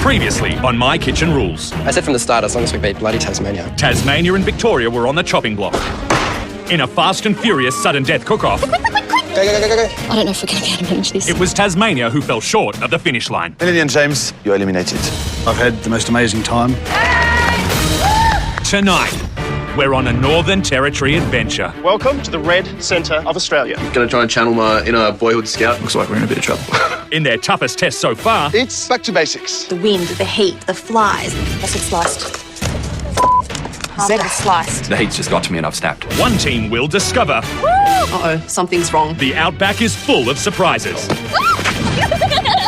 Previously on My Kitchen Rules. I said from the start, as long as we beat bloody Tasmania. Tasmania and Victoria were on the chopping block. In a fast and furious sudden death cook-off, Go. I don't know if we're going to be able to manage this. it was Tasmania who fell short of the finish line. Melanie and James, you're eliminated. I've had the most amazing time. Tonight, we're on a Northern Territory adventure. Welcome to the Red Centre of Australia. Gonna try and channel my inner boyhood scout. Looks like we're in a bit of trouble. In their toughest test so far, It's back to basics. The wind, the heat, the flies. That's it sliced. Half of it sliced. The heat's just got to me and I've snapped. one team will discover Uh-oh, something's wrong. the Outback is full of surprises.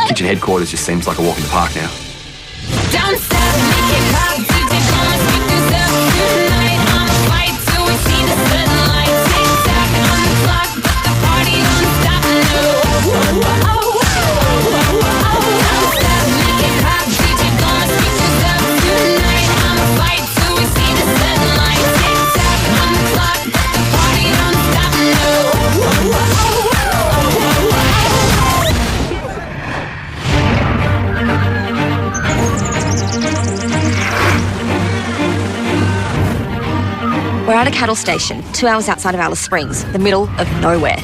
Kitchen headquarters just seems like a walk in the park now. Don't stop, make it pop, DJ Jones, pick this up tonight. I'ma fight till we see the sunlight. Tick tock on the clock, but the party don't stop. No. Don't stop, make it pop, DJ Jones, pick this up tonight. I'ma fight till we see the sunlight. Tick tock on the clock, but the party don't stop. No. We're at a cattle station, 2 hours outside of Alice Springs, the middle of nowhere.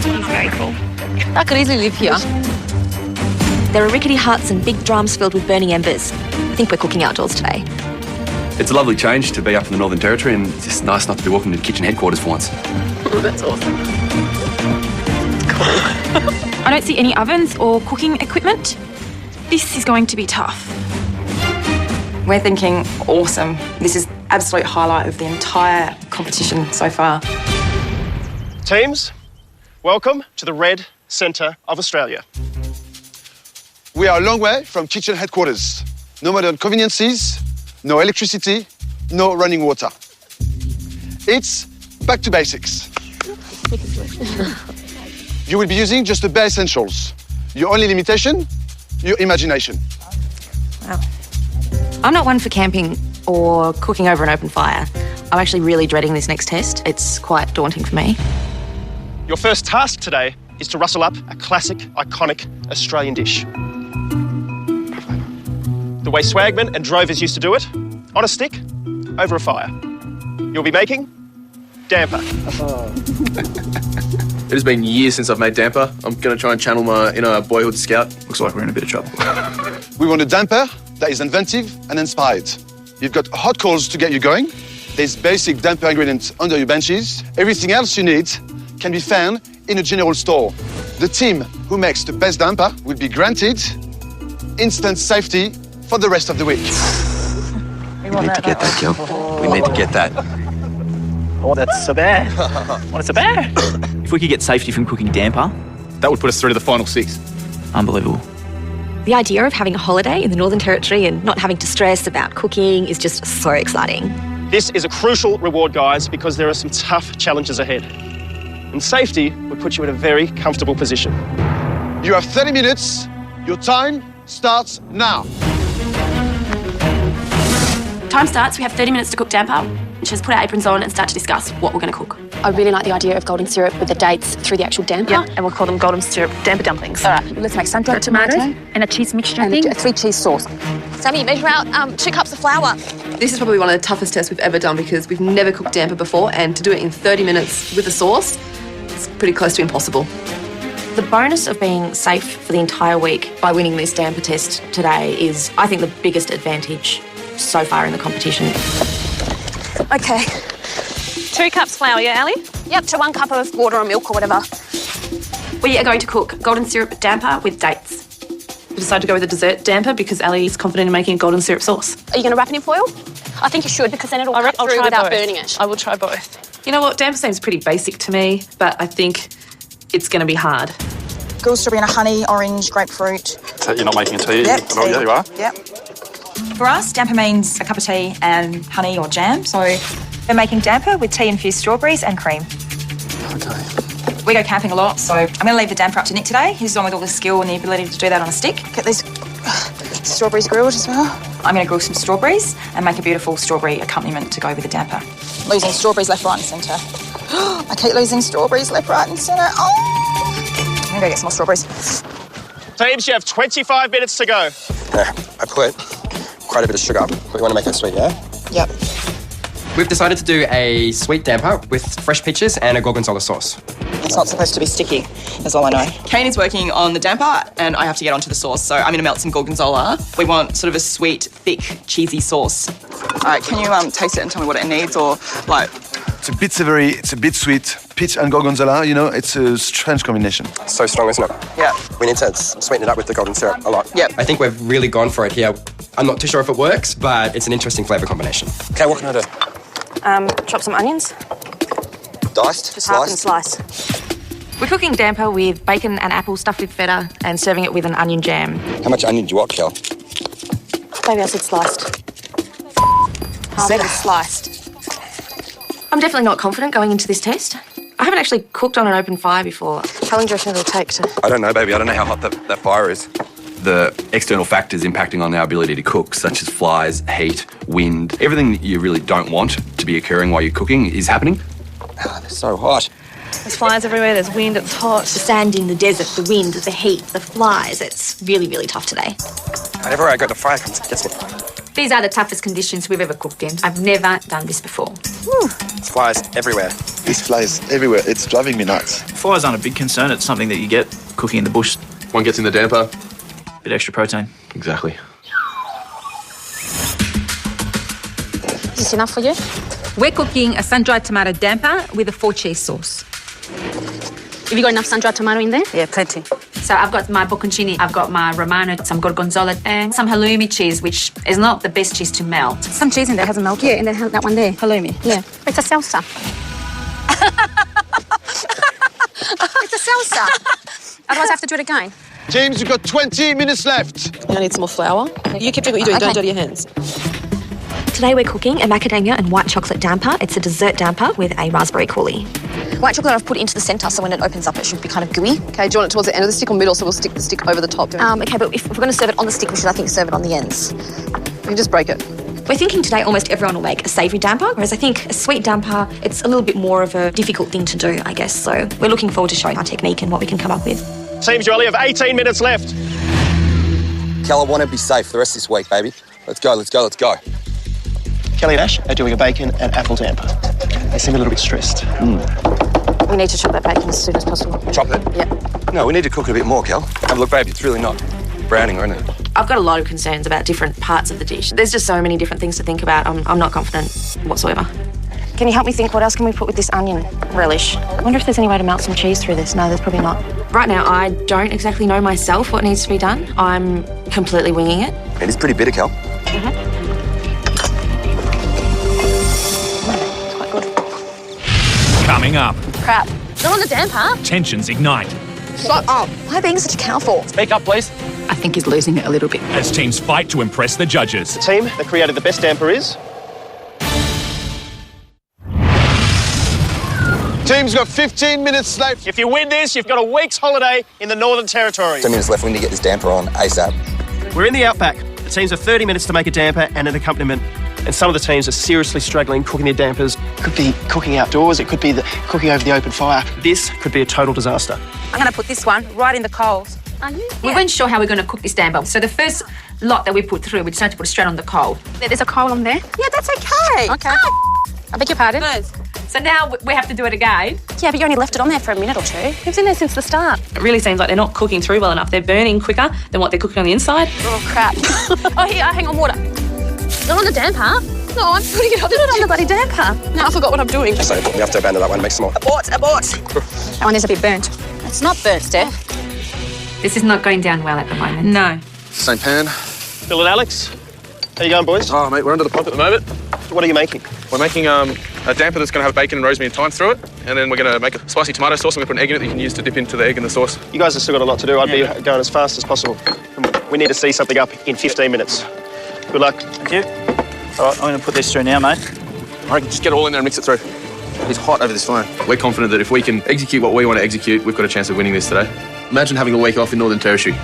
He's very cool. I could easily live here. There are rickety huts and big drums filled with burning embers. I think we're cooking outdoors today. It's a lovely change to be up in the Northern Territory and it's just nice not to be walking to kitchen headquarters for once. Oh, that's awesome. I don't see any ovens or cooking equipment. This is going to be tough. We're thinking awesome. This is absolute highlight of the entire competition so far. Teams, welcome to the Red Centre of Australia. We are a long way from kitchen headquarters. No modern conveniences, no electricity, no running water. It's back to basics. You will be using just the bare essentials. Your only limitation, your imagination. Wow. I'm not one for camping or cooking over an open fire. I'm actually really dreading this next test. It's quite daunting for me. Your first task today is to rustle up a classic, iconic Australian dish. The way swagmen and drovers used to do it, on a stick, over a fire. You'll be making damper. It has been years since I've made damper. I'm gonna try and channel my inner boyhood scout. Looks like we're in a bit of trouble. We want a damper that is inventive and inspired. You've got hot coals to get you going. There's basic damper ingredients under your benches. Everything else you need can be found in a general store. The team who makes the best damper will be granted instant safety for the rest of the week. We need to get that, Gil. We need to get that. Oh, that's so bad. What is so bad? If we could get safety from cooking damper, that would put us through to the final 6. Unbelievable. The idea of having a holiday in the Northern Territory and not having to stress about cooking is just so exciting. This is a crucial reward, guys, because there are some tough challenges ahead. And safety would put you in a very comfortable position. You have 30 minutes. Your time starts now. Time starts. We have 30 minutes to cook damper. Just put our aprons on and start to discuss what we're going to cook. I really like the idea of golden syrup with the dates through the actual damper. Yep, and we'll call them golden syrup damper dumplings. All right, let's make sun-dried tomato and a cheese mixture and a 3 cheese sauce. Sammy, measure out 2 cups of flour. This is probably one of the toughest tests we've ever done because we've never cooked damper before, and to do it in 30 minutes with a sauce, it's pretty close to impossible. The bonus of being safe for the entire week by winning this damper test today is, I think, the biggest advantage so far in the competition. Okay. 2 cups flour, yeah, Ali? Yep, to 1 cup of water or milk or whatever. We are going to cook golden syrup damper with dates. We decided to go with a dessert damper because Ali is confident in making a golden syrup sauce. Are you going to wrap it in foil? I think you should, because then it'll cut through without burning it. I will try both. You know what, damper seems pretty basic to me, but I think it's going to be hard. Grilled strawberry and a honey, orange, grapefruit. So you're not making a tea? Yep, Oh, yeah, you are? Yep. For us, damper means a cup of tea and honey or jam. So we're making damper with tea-infused strawberries and cream. Okay. We go camping a lot, so I'm going to leave the damper up to Nick today. He's the one with all the skill and the ability to do that on a stick. Get these strawberries grilled as well. I'm going to grill some strawberries and make a beautiful strawberry accompaniment to go with the damper. Losing strawberries left, right and centre. I keep losing strawberries left, right and centre. Oh! I'm going to go get some more strawberries. Teams, you have 25 minutes to go. Yeah, I put quite a bit of sugar. We want to make it sweet, yeah? Yep. We've decided to do a sweet damper with fresh peaches and a gorgonzola sauce. It's not supposed to be sticky, is all I know. Kane is working on the damper and I have to get onto the sauce, so I'm going to melt some gorgonzola. We want sort of a sweet, thick, cheesy sauce. All right, can you taste it and tell me what it needs, or like... It's a bit savoury, it's a bit sweet. Peach and gorgonzola, you know, it's a strange combination. So strong, isn't it? Yeah. We need to sweeten it up with the golden syrup a lot. Yep. I think we've really gone for it here. I'm not too sure if it works, but it's an interesting flavour combination. Okay, what can I do? Chop some onions. Diced? Just half and slice. We're cooking damper with bacon and apple stuffed with feta and serving it with an onion jam. How much onion do you want, Kel? Maybe I said sliced. Half of it sliced. I'm definitely not confident going into this test. I haven't actually cooked on an open fire before. How long do you reckon it'll take to... I don't know, baby. I don't know how hot that fire is. The external factors impacting on our ability to cook, such as flies, heat, wind, everything that you really don't want to be occurring while you're cooking is happening. They're so hot. There's flies everywhere, there's wind, it's hot. The sand in the desert, the wind, the heat, the flies. It's really, really tough today. Whenever I go, the fire comes and gets me. These are the toughest conditions we've ever cooked in. I've never done this before. There's flies everywhere. These flies everywhere, it's driving me nuts. Fires aren't a big concern. It's something that you get cooking in the bush. One gets in the damper. Bit extra protein. Exactly. Is this enough for you? We're cooking a sun-dried tomato damper with a 4-cheese sauce. Have you got enough sun-dried tomato in there? Yeah, plenty. So I've got my bocconcini, I've got my romano, some gorgonzola, and some halloumi cheese, which is not the best cheese to melt. Some cheese in there hasn't melted. Yeah, and then that one there. Halloumi. Yeah. It's a salsa. It's a salsa. Otherwise I have to do it again. Teams, you've got 20 minutes left. I need some more flour. You keep doing what you're doing, don't dirty your hands. Today we're cooking a macadamia and white chocolate damper. It's a dessert damper with a raspberry coulis. White chocolate I've put into the centre, so when it opens up it should be kind of gooey. Okay, do you want it towards the end of the stick or middle, so we'll stick the stick over the top? Okay, but if we're going to serve it on the stick, we should, I think, serve it on the ends. You can just break it. We're thinking today almost everyone will make a savoury damper, whereas I think a sweet damper, it's a little bit more of a difficult thing to do, I guess. So we're looking forward to showing our technique and what we can come up with. Teams, you only have 18 minutes left. Kel, I want to be safe the rest of this week, baby. Let's go, let's go, let's go. Kelly and Ash are doing a bacon and apple damper. They seem a little bit stressed. We need to chop that bacon as soon as possible. Chop it? Yeah. No, we need to cook it a bit more, Kel. Have a look, baby, it's really not browning, or anything. I've got a lot of concerns about different parts of the dish. There's just so many different things to think about. I'm not confident whatsoever. Can you help me think what else can we put with this onion relish? I wonder if there's any way to melt some cheese through this. No, there's probably not. Right now, I don't exactly know myself what needs to be done. I'm completely winging it. It is pretty bitter, Kel. It's quite good. Coming up, Crap. Not on the damper. tensions ignite Shut up. Why are you being such a cow for? Speak up, please. I think he's losing it a little bit. as teams fight to impress the judges. The team that created the best damper is... Teams, got 15 minutes left. If you win this, you've got a week's holiday in the Northern Territory. 10 minutes left, we need to get this damper on ASAP. We're in the outback. The teams have 30 minutes to make a damper and an accompaniment. And some of the teams are seriously struggling cooking their dampers. It could be cooking outdoors, it could be cooking over the open fire. This could be a total disaster. I'm going to put this one right in the coals. We weren't sure how we were going to cook this damper. So the first lot that we put through, we decided to put it straight on the coal. There's a coal on there. Yeah, that's okay. Okay. I beg your pardon. So now we have to do it again. Yeah, but you only left it on there for a minute or two. It was in there since the start. It really seems like they're not cooking through well enough. They're burning quicker than what they're cooking on the inside. Oh, crap. Oh, here, hang on, water. Not on the damper. No, I'm putting it on the bloody damper. No, I forgot what I'm doing. So we have to abandon that one, make some more. Abort. That one is a bit burnt. It's not burnt, Steph. This is not going down well at the moment. No. Same pan. Bill and Alex, how you going, boys? Oh, mate, we're under the pump at the moment. What are you making? We're making a damper that's going to have bacon and rosemary and thyme through it, and then we're going to make a spicy tomato sauce. I'm going to put an egg in it that you can use to dip into the egg in the sauce. You guys have still got a lot to do. I'd be going as fast as possible. We need to see something up in 15 minutes. Good luck. Thank you. All right, I'm going to put this through now, mate. All right, just get it all in there and mix it through. It's hot over this phone. We're confident that if we can execute what we want to execute, we've got a chance of winning this today. Imagine having a week off in Northern Territory.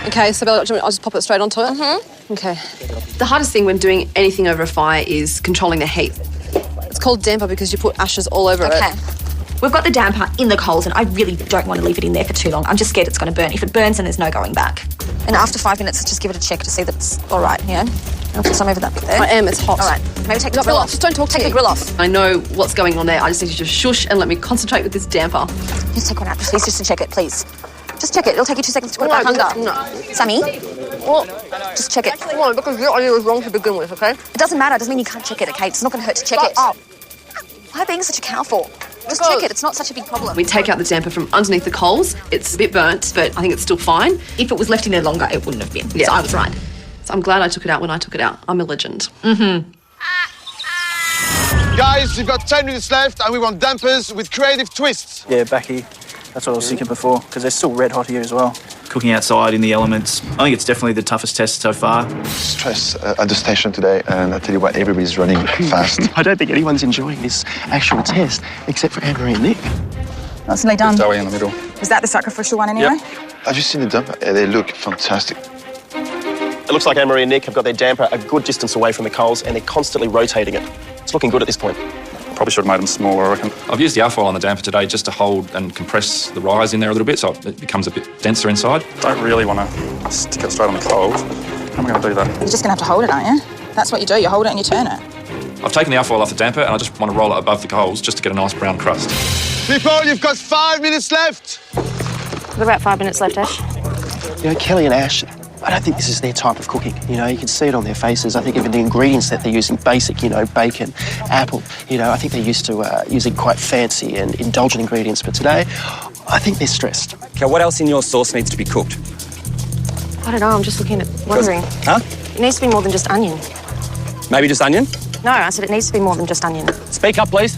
Okay, so Bella, I'll just pop it straight onto it. Okay. The hardest thing when doing anything over a fire is controlling the heat. It's called damper because you put ashes all over it. We've got the damper in the coals and I really don't want to leave it in there for too long. I'm just scared it's going to burn. If it burns, then there's no going back. And after 5 minutes, just give it a check to see that it's all right, yeah? I'll put some over that bit there. I am, it's hot. All right, maybe take the grill off. Just don't talk to Take me. the grill off. I know what's going on there. I just need you to shush and let me concentrate with this damper. Just take one out, please, just to check it, please. Just check it. It'll take you 2 seconds to put it back under. No. Sammy, Well, just check it. no, because your idea was wrong to begin with, okay? It doesn't matter. It doesn't mean you can't check it, okay? It's not going to hurt to check it. up. Why are you being such a cow for? Just check it. It's not such a big problem. We take out the damper from underneath the coals. It's a bit burnt, but I think it's still fine. If it was left in there longer, it wouldn't have been. Yeah. So I was right. So I'm glad I took it out when I took it out. I'm a legend. Guys, you've got 10 minutes left and we want dampers with creative twists. Yeah, Becky. That's what I was thinking before, because they're still red hot here as well. Cooking outside in the elements, I think it's definitely the toughest test so far. Stress at the station today, and I tell you what, everybody's running fast. I don't think anyone's enjoying this actual test, except for Anne-Marie and Nick. Nicely done. Zoe in the middle. Was that the sacrificial one anyway? Have you seen the damper? They look fantastic. It looks like Anne-Marie and Nick have got their damper a good distance away from the coals, and they're constantly rotating it. It's looking good at this point. Probably should have made them smaller, I reckon. I've used the alfoil on the damper today just to hold and compress the rise in there a little bit so it becomes a bit denser inside. Don't really want to stick it straight on the coals. How am I going to do that? You're just going to have to hold it, aren't you? That's what you do. You hold it and you turn it. I've taken the alfoil off the damper and I just want to roll it above the coals just to get a nice brown crust. People, you've got 5 minutes left. We've got about 5 minutes left, Ash. You know, Kelly and Ash, I don't think this is their type of cooking. You know, you can see it on their faces. I think even the ingredients that they're using, basic, you know, bacon, apple, you know, I think they're used to using quite fancy and indulgent ingredients. But today, I think they're stressed. Okay, what else in your sauce needs to be cooked? I don't know, I'm just wondering. Huh? It needs to be more than just onion. Maybe just onion? No, I said it needs to be more than just onion. Speak up, please.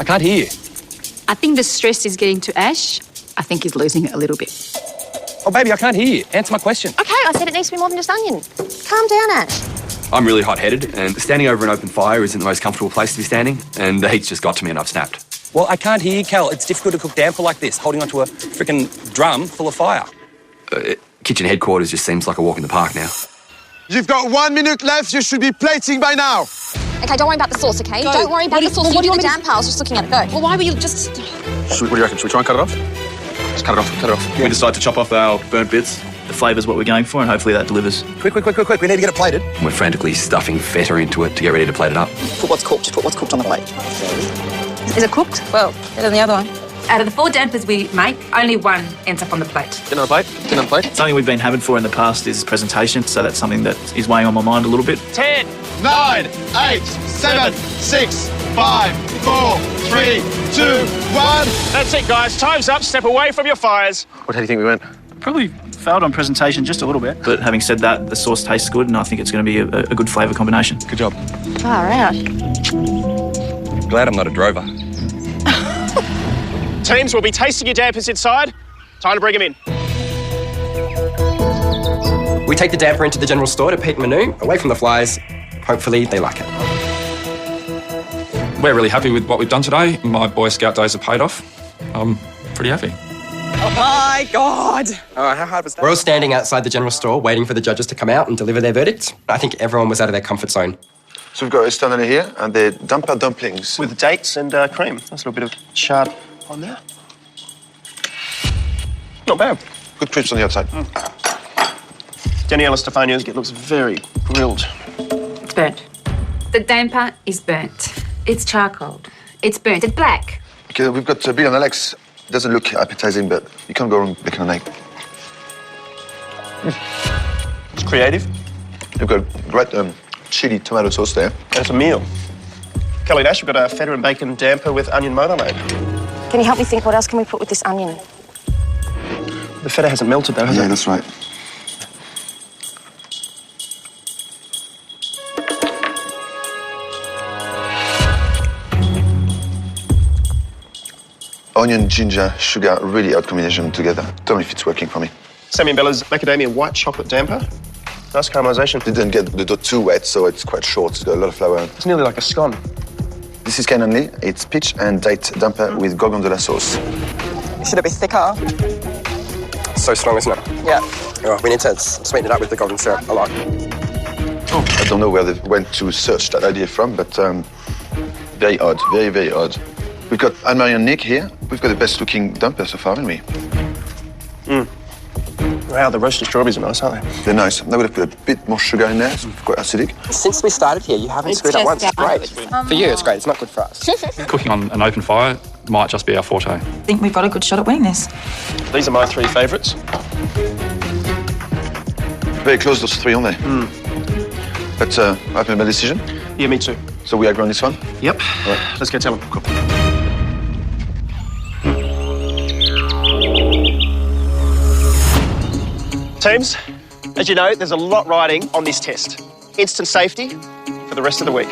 I can't hear you. I think the stress is getting to Ash. I think he's losing it a little bit. Oh, baby, I can't hear you. Answer my question. Okay, I said it needs to be more than just onion. Calm down, Ash. I'm really hot-headed, and standing over an open fire isn't the most comfortable place to be standing, and the heat's just got to me and I've snapped. Well, I can't hear you, Cal. It's difficult to cook damper like this, holding onto a freaking drum full of fire. Kitchen headquarters just seems like a walk in the park now. You've got 1 minute left. You should be plating by now. Okay, don't worry about the sauce, okay? Go. Don't worry about the sauce. Well, what do you want the me to- damper. I was just looking at it. Go. Well, why were you just... What do you reckon? Should we try and cut it off? Just cut it off, cut it off. We decide to chop off our burnt bits. The flavour's what we're going for, and hopefully that delivers. Quick. We need to get it plated. We're frantically stuffing feta into it to get ready to plate it up. Put what's cooked. Put what's cooked on the plate. Is it cooked? Well, better than the other one. Out of the 4 dampers we make, only one ends up on the plate. Get on the plate. Get on the plate. Something we've been having for in the past is presentation, so that's something that is weighing on my mind a little bit. 10, 9, 8, 7, 6, 5, 4, 3, 2, 1. That's it, guys. Time's up. Step away from your fires. How do you think we went? Probably failed on presentation just a little bit. But having said that, the sauce tastes good, and I think it's going to be a good flavour combination. Good job. Far out. Glad I'm not a drover. Teams will be tasting your dampers inside. Time to bring them in. We take the damper into the general store to peak menu, away from the flies. Hopefully they like it. We're really happy with what we've done today. My Boy Scout days have paid off. I'm pretty happy. Oh my God! All right, how hard was that? We're all standing outside the general store waiting for the judges to come out and deliver their verdict. I think everyone was out of their comfort zone. So we've got a standard here and the damper dumplings. With dates and cream. Nice little bit of chard on there. Not bad. Good crisps on the outside. Daniela Stefanios looks very grilled. It's burnt. The damper is burnt. It's charcoal. It's burnt. It's black. Okay, we've got Bill and Alex. Doesn't look appetizing, but you can't go wrong with bacon and egg. It's creative. You've got great chili tomato sauce there. And it's a meal. Kelly Nash, we've got a feta and bacon damper with onion marmalade. Can you help me think what else can we put with this onion? The feta hasn't melted though, has it? Yeah, that's right. Onion, ginger, sugar, really odd combination together. Tell me if it's working for me. Sammy and Bella's macadamia white chocolate damper. Nice caramelisation. Didn't get the dough too wet, so it's quite short. It's got a lot of flour. It's nearly like a scone. This is Ken Only. It's peach and date damper with gorgonzola sauce. Should it be thicker? So strong, isn't it? Yeah. All right, we need to sweeten it up with the golden syrup a lot. I don't know where they went to search that idea from, but very odd, very, very odd. We've got Anne-Marie and Nick here. We've got the best looking dumper so far, haven't we? Wow, the roasted strawberries are nice, aren't they? They're nice. They would have put a bit more sugar in there. It's quite acidic. Since we started here, you haven't screwed up once. It's great. For you, it's great. It's not good for us. Cooking on an open fire might just be our forte. I think we've got a good shot at winning this. These are my 3 favourites. Very close, those 3, aren't they? But I've made my decision. Yeah, me too. So we agree on this one? Yep. Right. Let's go tell them. Cool. Teams, as you know, there's a lot riding on this test. Instant safety for the rest of the week.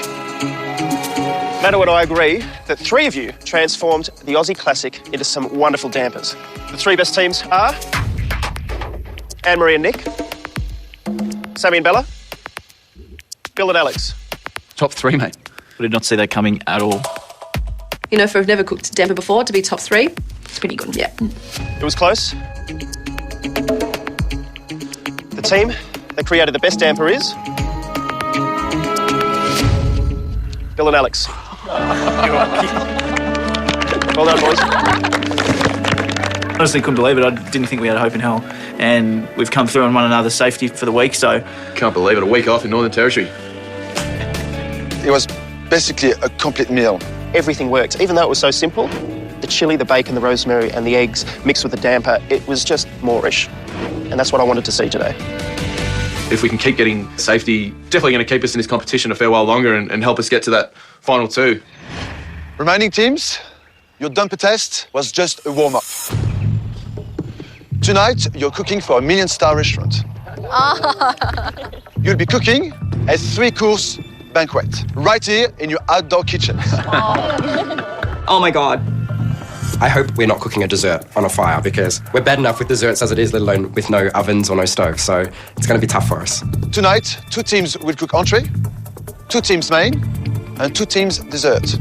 Manu and I agree that 3 of you transformed the Aussie Classic into some wonderful dampers. The 3 best teams are Anne-Marie and Nick, Sammy and Bella, Bill and Alex. Top 3, mate. I did not see that coming at all. You know, for I've never cooked damper before, to be top 3, it's pretty good. Yeah. It was close. The team that created the best damper is Bill and Alex. Well done, boys. Honestly, couldn't believe it. I didn't think we had hope in hell. And we've come through on one another's safety for the week, so... Can't believe it, a week off in Northern Territory. It was basically a complete meal. Everything worked. Even though it was so simple, the chilli, the bacon, the rosemary and the eggs mixed with the damper, it was just Moorish. And that's what I wanted to see today. If we can keep getting safety, definitely going to keep us in this competition a fair while longer and help us get to that final 2. Remaining teams, your dumper test was just a warm-up. Tonight, you're cooking for a 1 million-star restaurant. You'll be cooking a 3-course banquet right here in your outdoor kitchen. Oh my God. I hope we're not cooking a dessert on a fire because we're bad enough with desserts as it is, let alone with no ovens or no stove. So it's going to be tough for us. Tonight, 2 teams will cook entree, 2 teams main, and 2 teams dessert.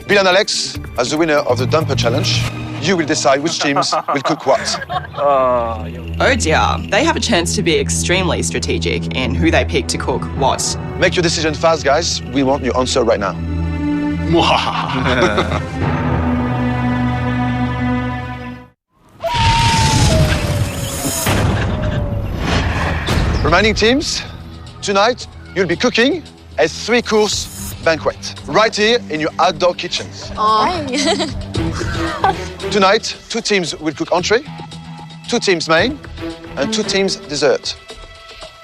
Bill and Alex, as the winner of the dumper challenge, you will decide which teams will cook what. Oh dear, they have a chance to be extremely strategic in who they pick to cook what. Make your decision fast, guys. We want your answer right now. Remaining teams, tonight you'll be cooking a 3-course banquet right here in your outdoor kitchen. Tonight, 2 teams will cook entree, 2 teams main, and 2 teams dessert.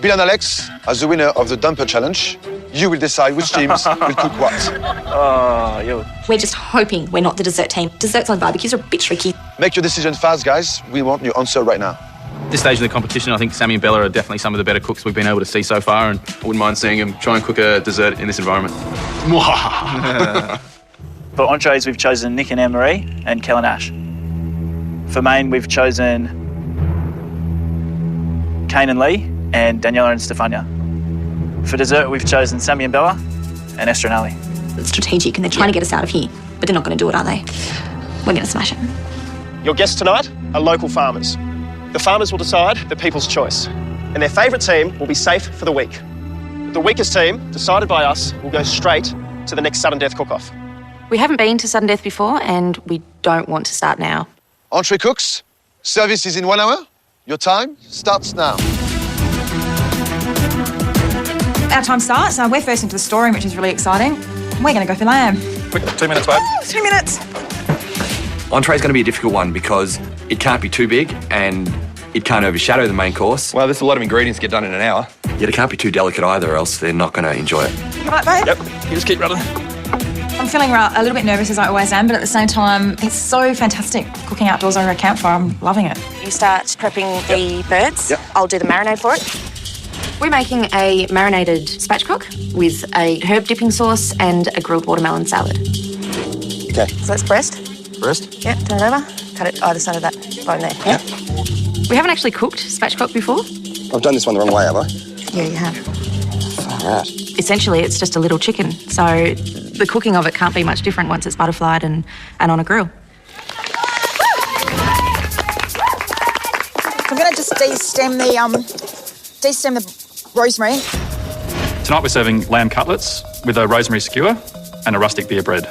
Bill and Alex, as the winner of the dumper challenge, you will decide which teams will cook what. We're just hoping we're not the dessert team. Desserts on barbecues are a bit tricky. Make your decision fast, guys. We want your answer right now. At this stage of the competition, I think Sammy and Bella are definitely some of the better cooks we've been able to see so far, and I wouldn't mind seeing them try and cook a dessert in this environment. For entrees, we've chosen Nick and Anne-Marie and Kel and Ash. For main, we've chosen Kane and Lee and Daniela and Stefania. For dessert, we've chosen Sammy and Bella and Esther and Ali. It's strategic and they're trying to get us out of here, but they're not going to do it, are they? We're going to smash it. Your guests tonight are local farmers. The farmers will decide the people's choice, and their favourite team will be safe for the week. The weakest team, decided by us, will go straight to the next sudden death cook-off. We haven't been to sudden death before and we don't want to start now. Entree cooks, service is in 1 hour. Your time starts now. Our time starts. We're first into the storeroom, which is really exciting. We're going to go for lamb. Quick, 2 minutes, babe. 2 minutes. Entree's going to be a difficult one because it can't be too big and it can't overshadow the main course. Well, there's a lot of ingredients to get done in an hour. Yet it can't be too delicate either, or else they're not going to enjoy it. You right, babe? Yep, you just keep running. I'm feeling a little bit nervous, as I always am, but at the same time, it's so fantastic cooking outdoors over a campfire. I'm loving it. You start prepping the birds. Yep. I'll do the marinade for it. We're making a marinated spatchcock with a herb dipping sauce and a grilled watermelon salad. Okay. So that's breast. Breast? Yep, turn it over. Cut it either side of that bone there. Yep. We haven't actually cooked spatchcock before. I've done this one the wrong way, have I? Yeah, you have. All right. Essentially, it's just a little chicken, so the cooking of it can't be much different once it's butterflied and on a grill. I'm going to just de-stem the rosemary. Tonight we're serving lamb cutlets with a rosemary skewer and a rustic beer bread.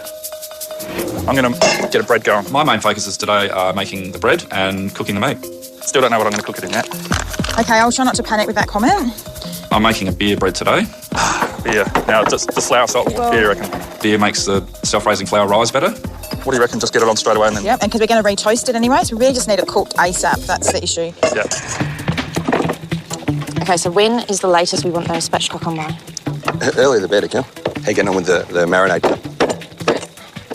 I'm going to get a bread going. My main focuses today are making the bread and cooking the meat. Still don't know what I'm going to cook it in yet. Okay, I'll try not to panic with that comment. I'm making a beer bread today. Beer. Now, just flour, salt, beer, you reckon? Beer makes the self-raising flour rise better. What do you reckon? Just get it on straight away and then... Yep, and because we're going to re-toast it anyway, so we really just need it cooked ASAP. That's the issue. Yeah. Okay, so when is the latest we want those spatchcock on by? Earlier the better, Kel. How you getting on with the marinade?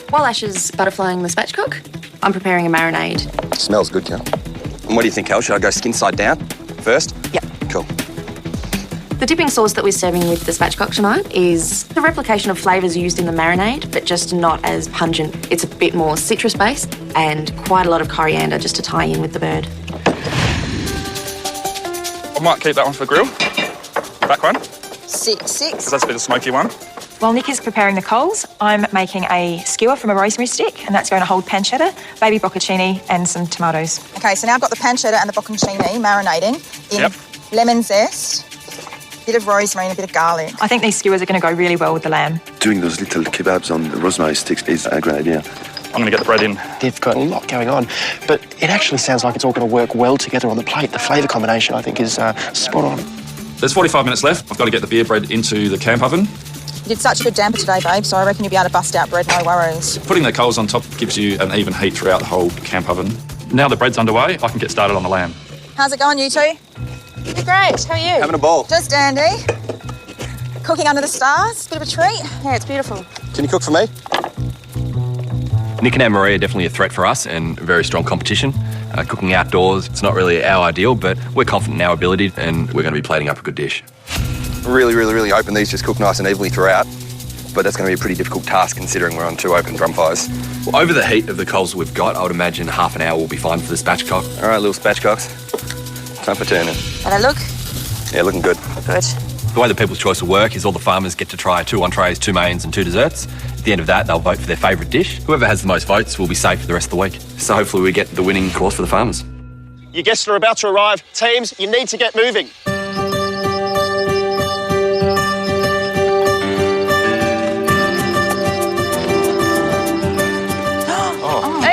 While Ash is butterflying the spatchcock, I'm preparing a marinade. Smells good, Kel. And what do you think, Kel? Should I go skin side down first? Yep. Cool. The dipping sauce that we're serving with the spatchcock tonight is the replication of flavours used in the marinade, but just not as pungent. It's a bit more citrus-based and quite a lot of coriander just to tie in with the bird. I might keep that one for grill. Back one. 6. Because that's a bit of a smoky one. While Nick is preparing the coals, I'm making a skewer from a rosemary stick, and that's going to hold pancetta, baby bocconcini, and some tomatoes. Okay, so now I've got the pancetta and the bocconcini marinating in lemon zest, a bit of rosemary and a bit of garlic. I think these skewers are going to go really well with the lamb. Doing those little kebabs on the rosemary sticks is a great idea. I'm going to get the bread in. They've got a lot going on, but it actually sounds like it's all going to work well together on the plate. The flavour combination, I think, is spot on. There's 45 minutes left. I've got to get the beer bread into the camp oven. You did such a good damper today, babe, so I reckon you'll be able to bust out bread, no worries. Putting the coals on top gives you an even heat throughout the whole camp oven. Now the bread's underway, I can get started on the lamb. How's it going, you two? Great, how are you? Having a ball. Just dandy. Cooking under the stars, bit of a treat. Yeah, it's beautiful. Can you cook for me? Nick and Anne-Marie are definitely a threat for us and very strong competition. Cooking outdoors, it's not really our ideal, but we're confident in our ability and we're going to be plating up a good dish. Really hoping these just cook nice and evenly throughout, but that's going to be a pretty difficult task considering we're on 2 open drum fires. Well, over the heat of the coals we've got, I would imagine half an hour will be fine for the spatchcock. All right, little spatchcocks. Time for turning. How they look? Yeah, looking good. Good. The way the People's Choice will work is all the farmers get to try 2 entrees, 2 mains and 2 desserts. At the end of that, they'll vote for their favourite dish. Whoever has the most votes will be safe for the rest of the week. So hopefully we get the winning course for the farmers. Your guests are about to arrive. Teams, you need to get moving.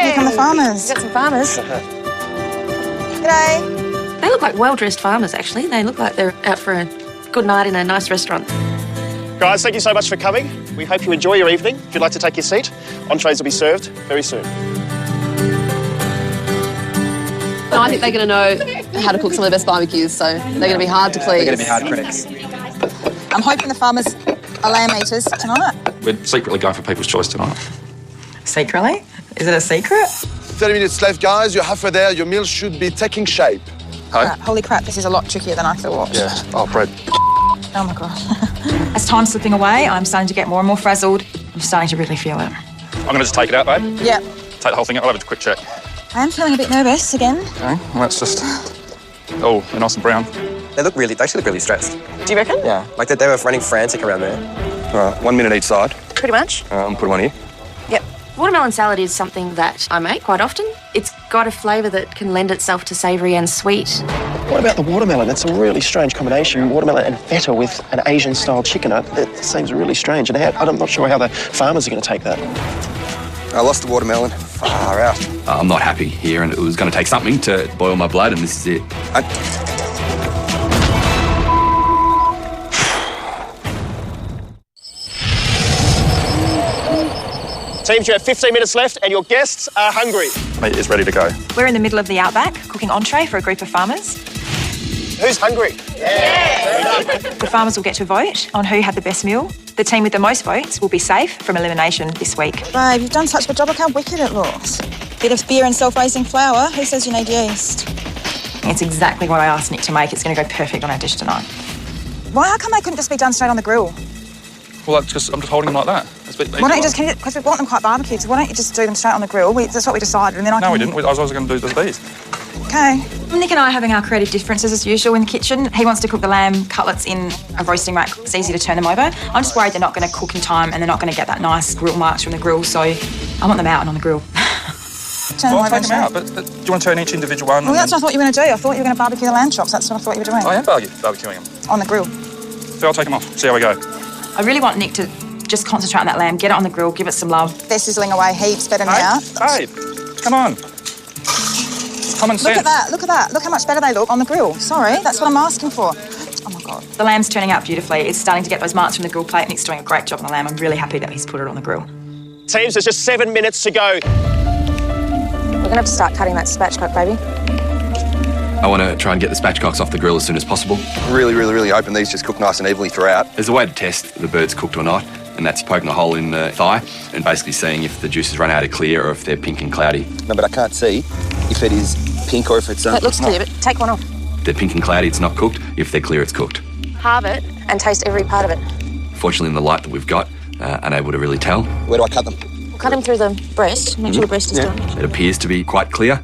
Here come the farmers. We've got some farmers. G'day. They look like well-dressed farmers, actually. They look like they're out for a good night in a nice restaurant. Guys, thank you so much for coming. We hope you enjoy your evening. If you'd like to take your seat, entrees will be served very soon. I think they're going to know how to cook some of the best barbecues, so they're going to be hard to please. They're going to be hard critics. I'm hoping the farmers are lamb eaters tonight. We're secretly going for People's Choice tonight. Secretly? Is it a secret? 30 minutes left, guys. You're halfway there. Your meal should be taking shape. Crap, holy crap, this is a lot trickier than I thought. Yeah. Oh, bread. Oh my gosh. As time's slipping away, I'm starting to get more and more frazzled. I'm starting to really feel it. I'm going to just take it out, babe. Yeah. Take the whole thing out. I'll have a quick check. I am feeling a bit nervous again. Okay, well, that's just... Oh, they're nice and brown. They actually look really stressed. Do you reckon? Yeah, like they were running frantic around there. All right, 1 minute each side. Pretty much. I'm putting one here. Yep. Watermelon salad is something that I make quite often. It's got a flavour that can lend itself to savoury and sweet. What about the watermelon? It's a really strange combination. Watermelon and feta with an Asian-style chicken. It seems really strange, and I'm not sure how the farmers are going to take that. I lost the watermelon. Far out. I'm not happy here, and it was going to take something to boil my blood, and this is it. Teams, you have 15 minutes left, and your guests are hungry. Meat is ready to go. We're in the middle of the outback, cooking entree for a group of farmers. Who's hungry? The farmers will get to vote on who had the best meal. The team with the most votes will be safe from elimination this week. Babe, you've done such a good job. Look how wicked it looks. Bit of beer and self-raising flour. Who says you need yeast? It's exactly what I asked Nick to make. It's going to go perfect on our dish tonight. Why? How come they couldn't just be done straight on the grill? Well, I'm just holding them like that. Why don't you just, because we want them quite barbecued, so why don't you just do them straight on the grill? That's what we decided, and then I can... No, we didn't. I was also going to do these. Okay. Nick and I are having our creative differences as usual in the kitchen. He wants to cook the lamb cutlets in a roasting rack. It's easy to turn them over. I'm just worried they're not going to cook in time and they're not going to get that nice grill marks from the grill, so I want them out and on the grill. Well, I'll take them out, but do you want to turn each individual one? Well, that's what I thought you were going to do. I thought you were going to barbecue the lamb chops. That's what I thought you were doing. I am barbecuing them. On the grill. So I'll take them off, see how we go. I really want Nick to Just concentrate on that lamb, get it on the grill, give it some love. They're sizzling away heaps better now. Babe, come on. Common sense. Look at that, look at that. Look how much better they look on the grill. Sorry, that's what I'm asking for. Oh my God. The lamb's turning out beautifully. It's starting to get those marks from the grill plate. Nick's doing a great job on the lamb. I'm really happy that he's put it on the grill. Teams, there's just 7 minutes to go. We're gonna have to start cutting that spatchcock, baby. I want to try and get the spatchcocks off the grill as soon as possible. Really hoping these just cook nice and evenly throughout. There's a way to test the bird's cooked or not, and that's poking a hole in the thigh and basically seeing if the juices run out of clear or if they're pink and cloudy. No, but I can't see if it is pink or if it's... It looks clear, but take one off. If they're pink and cloudy, it's not cooked. If they're clear, it's cooked. Halve it and taste every part of it. Fortunately, in the light that we've got, unable to really tell. Where do I cut them? We'll cut them through the breast. Make sure the breast is done. It appears to be quite clear,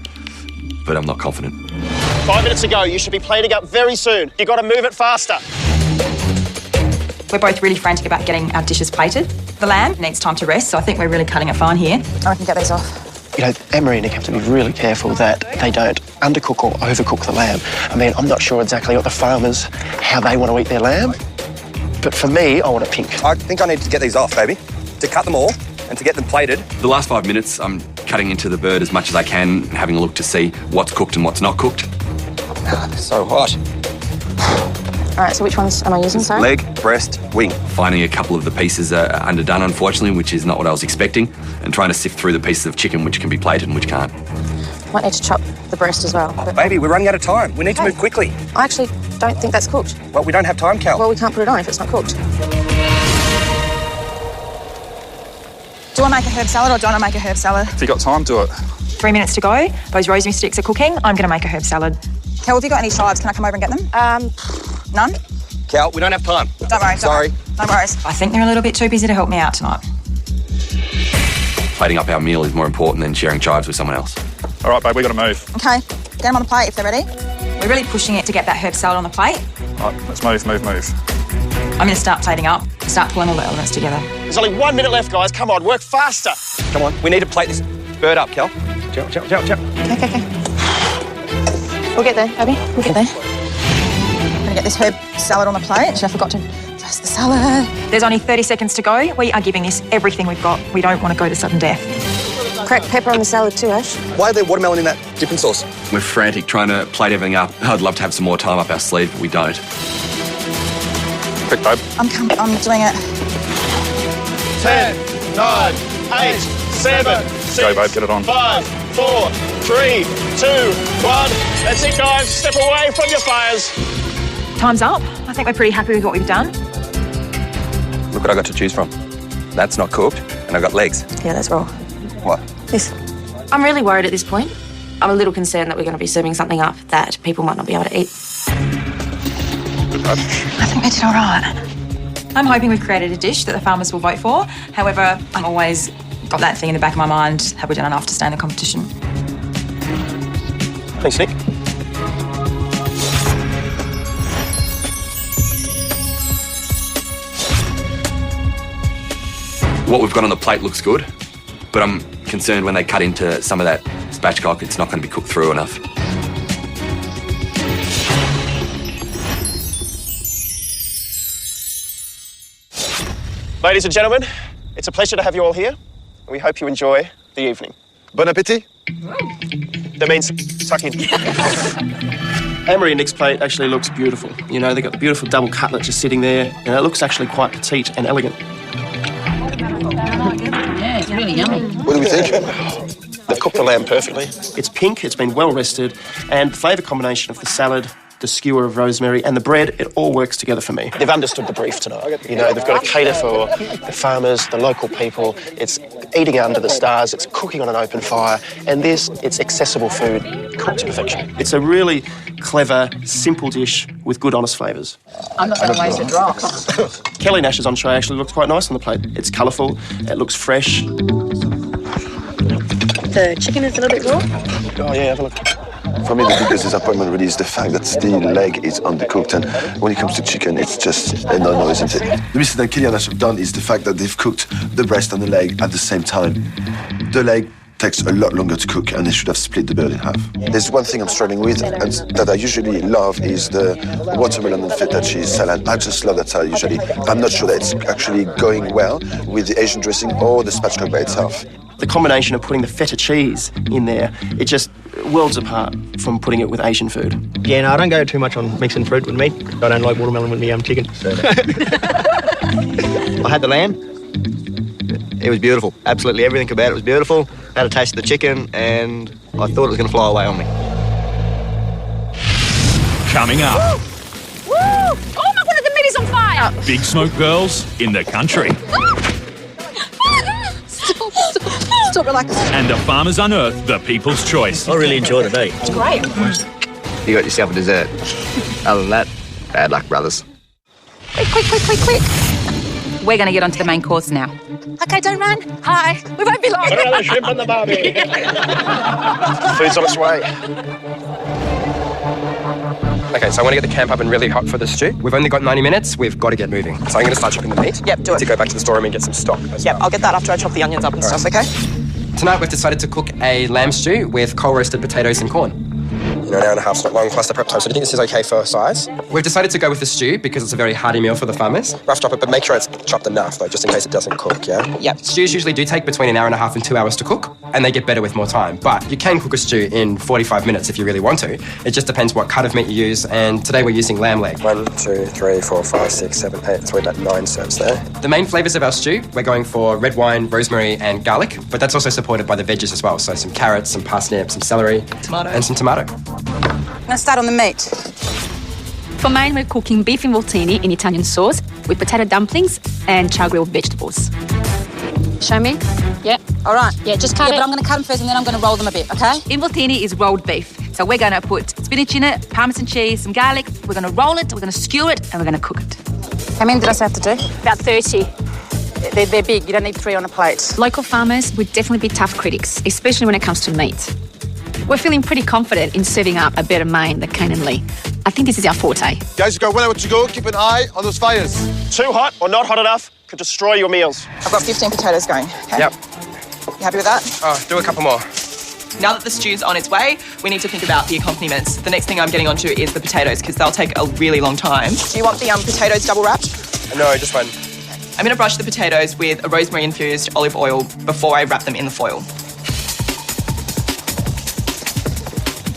but I'm not confident. 5 minutes to go. You should be plating up very soon. You've got to move it faster. We're both really frantic about getting our dishes plated. The lamb needs time to rest, so I think we're really cutting it fine here. I can get these off. You know, Anne-Marie and Nick have to be really careful that they don't undercook or overcook the lamb. I mean, I'm not sure exactly what the farmers, how they want to eat their lamb, but for me, I want it pink. I think I need to get these off, baby, to cut them all and to get them plated. The last 5 minutes, I'm cutting into the bird as much as I can, having a look to see what's cooked and what's not cooked. They're so hot. All right, so which ones am I using, sorry? Leg, breast, wing. Finding a couple of the pieces are underdone, unfortunately, which is not what I was expecting, and trying to sift through the pieces of chicken which can be plated and which can't. Might need to chop the breast as well. But... Baby, we're running out of time. We need to move quickly. I actually don't think that's cooked. Well, we don't have time, Cal. Well, we can't put it on if it's not cooked. Do I make a herb salad or don't I make a herb salad? If you got time, do it. 3 minutes to go. Those rosemary sticks are cooking. I'm going to make a herb salad. Kel, have you got any chives? Can I come over and get them? None? Cal, we don't have time. Don't worry. Sorry. No worries. I think they're a little bit too busy to help me out tonight. Plating up our meal is more important than sharing chives with someone else. All right, babe, we got to move. Okay, get them on the plate if they're ready. We're really pushing it to get that herb salad on the plate. All right, let's move. I'm going to start plating up, start pulling all the elements together. There's only 1 minute left, guys. Come on, work faster. Come on, we need to plate this bird up, Cal. Ciao. Okay. We'll get there, baby. We'll get there. I'm gonna get this herb salad on the plate. Actually, I forgot to dress the salad. There's only 30 seconds to go. We are giving this everything we've got. We don't want to go to sudden death. Crack pepper on the salad too, Ash. Why are there watermelon in that dipping sauce? We're frantic trying to plate everything up. I'd love to have some more time up our sleeve, but we don't. Quick, babe. I'm doing it. 10, 9, 8, 7, 6, Go, babe, get it on. 5, 4, 3, 2, 1. That's it, guys. Step away from your fires. Time's up. I think we're pretty happy with what we've done. Look what I got to choose from. That's not cooked, and I got legs. Yeah, that's raw. What? This. I'm really worried at this point. I'm a little concerned that we're going to be serving something up that people might not be able to eat. I think we did all right. I'm hoping we've created a dish that the farmers will vote for. However, I'm always got that thing in the back of my mind, have we done enough to stay in the competition? Thanks, Nick. What we've got on the plate looks good, but I'm concerned when they cut into some of that spatchcock, it's not going to be cooked through enough. Ladies and gentlemen, it's a pleasure to have you all here. We hope you enjoy the evening. Bon appétit. That means suck in. Anne-Marie and Nick's plate actually looks beautiful. You know, they've got the beautiful double cutlet just sitting there, and it looks actually quite petite and elegant. Yeah, it's really yummy. What do we think? They've cooked the lamb perfectly. It's pink, it's been well rested, and the flavour combination of the salad, the skewer of rosemary and the bread, it all works together for me. They've understood the brief tonight. You know, they've got to cater for the farmers, the local people. It's eating under the stars, it's cooking on an open fire, and it's accessible food, cooked to perfection. It's a really clever, simple dish with good, honest flavours. I'm not going to waste a drop. Kelly Nash's entree actually looks quite nice on the plate. It's colourful, it looks fresh. The chicken is a little bit raw. Oh yeah, have a look. For me, the biggest disappointment really is the fact that the leg is undercooked, and when it comes to chicken, it's just a no-no, isn't it? The mistake that Kelly and Ash have done is the fact that they've cooked the breast and the leg at the same time. The leg takes a lot longer to cook, and they should have split the bird in half. There's one thing I'm struggling with, and that I usually love, is the watermelon and feta cheese salad. I just love that salad usually. I'm not sure that it's actually going well with the Asian dressing or the spatchcock by itself. The combination of putting the feta cheese in there, it just worlds apart from putting it with Asian food. Yeah, no, I don't go too much on mixing fruit with meat. I don't like watermelon with me chicken. So. I had the lamb. It was beautiful. Absolutely everything about it was beautiful. Had a taste of the chicken, and I thought it was going to fly away on me. Coming up, Woo! Oh my god, the meat is on fire! Big Smoke Girls in the country. Stop, relax. And the farmers unearth the people's choice. I really enjoyed it, eh? It's great. You got yourself a dessert. Other than that, bad luck, brothers. Quick. We're going to get onto the main course now. Okay, don't run. Hi. We won't be long. Another shrimp on the barbie. Food's on its way. Okay, so I want to get the camp up and really hot for the stew. We've only got 90 minutes. We've got to get moving. So I'm going to start chopping the meat. Yep, do it. To go back to the storeroom and get some stock. Yep, I'll get that after I chop the onions up and stuff, okay? Tonight we've decided to cook a lamb stew with coal-roasted potatoes and corn. You know, an hour and a half's not long, plus the prep time, so do you think this is okay for size? We've decided to go with the stew because it's a very hearty meal for the farmers. Rough chop it, but make sure it's chopped enough, though, just in case it doesn't cook, yeah? Yep. Stews usually do take between an hour and a half and 2 hours to cook, and they get better with more time. But you can cook a stew in 45 minutes if you really want to. It just depends what cut of meat you use, and today we're using lamb leg. 1, 2, 3, 4, 5, 6, 7, 8, so we've got 9 serves there. The main flavours of our stew, we're going for red wine, rosemary, and garlic, but that's also supported by the veggies as well, so some carrots, some parsnip, some celery, tomato, and some tomato. I'm going to start on the meat. For mine, we're cooking beef involtini in Italian sauce with potato dumplings and char-grilled vegetables. Show me. Yeah. All right. Yeah, just cut it. But I'm going to cut them first and then I'm going to roll them a bit, okay? Involtini is rolled beef. So we're going to put spinach in it, parmesan cheese, some garlic. We're going to roll it, we're going to skewer it, and we're going to cook it. How many did I say I have to do? About 30. They're big. You don't need 3 on a plate. Local farmers would definitely be tough critics, especially when it comes to meat. We're feeling pretty confident in serving up a better main than Kane and Lee. I think this is our forte. Guys, you've got 1 hour to go. Keep an eye on those fires. Too hot or not hot enough could destroy your meals. I've got 15 potatoes going. Okay? Yep. You happy with that? Oh, do a couple more. Now that the stew's on its way, we need to think about the accompaniments. The next thing I'm getting onto is the potatoes, because they'll take a really long time. Do you want the potatoes double wrapped? No, just one. I'm going to brush the potatoes with a rosemary-infused olive oil before I wrap them in the foil.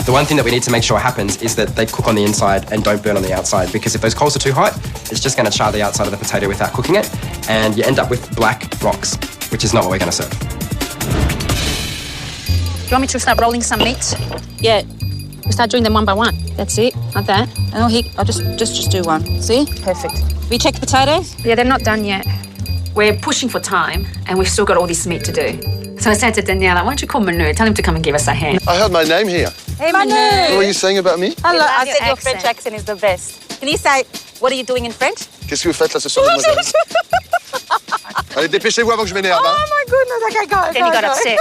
The one thing that we need to make sure happens is that they cook on the inside and don't burn on the outside, because if those coals are too hot, it's just going to char the outside of the potato without cooking it, and you end up with black rocks, which is not what we're going to serve. Do you want me to start rolling some meat? Yeah. We start doing them one by one. That's it. Not that. Oh, I'll just do one. See? Perfect. We check the potatoes? Yeah, they're not done yet. We're pushing for time, and we've still got all this meat to do. So I said to Daniela, why don't you call Manu? Tell him to come and give us a hand. I heard my name here. Hey, Manu! What were you saying about me? Hello, I said your French accent is the best. Can you say, what are you doing in French? Qu'est-ce que vous faites là ce soir, mademoiselle? Allez, dépêchez-vous avant que je m'énerve. Oh my goodness, okay, go. Then he got upset.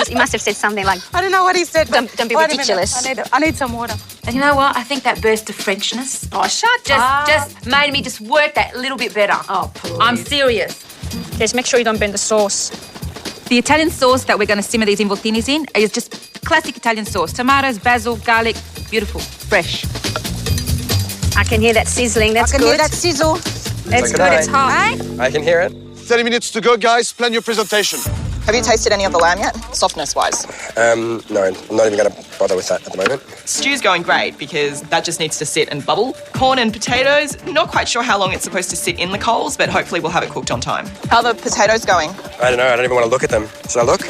He must have said something like, I don't know what he said. Don't be Wait a minute. ridiculous. I need some water. And you know what? I think that burst of Frenchness just made me just work that little bit better. Oh, please. I'm serious. Just make sure you don't burn the sauce. The Italian sauce that we're going to simmer these involtinis in is just classic Italian sauce. Tomatoes, basil, garlic, beautiful, fresh. I can hear that sizzling. That's good. I can hear that sizzle. That's good. It's hot. I can hear it. 30 minutes to go, guys. Plan your presentation. Have you tasted any of the lamb yet? Softness-wise? No, I'm not even going to bother with that at the moment. Stew's going great because that just needs to sit and bubble. Corn and potatoes, not quite sure how long it's supposed to sit in the coals, but hopefully we'll have it cooked on time. How are the potatoes going? I don't know. I don't even want to look at them. Should I look?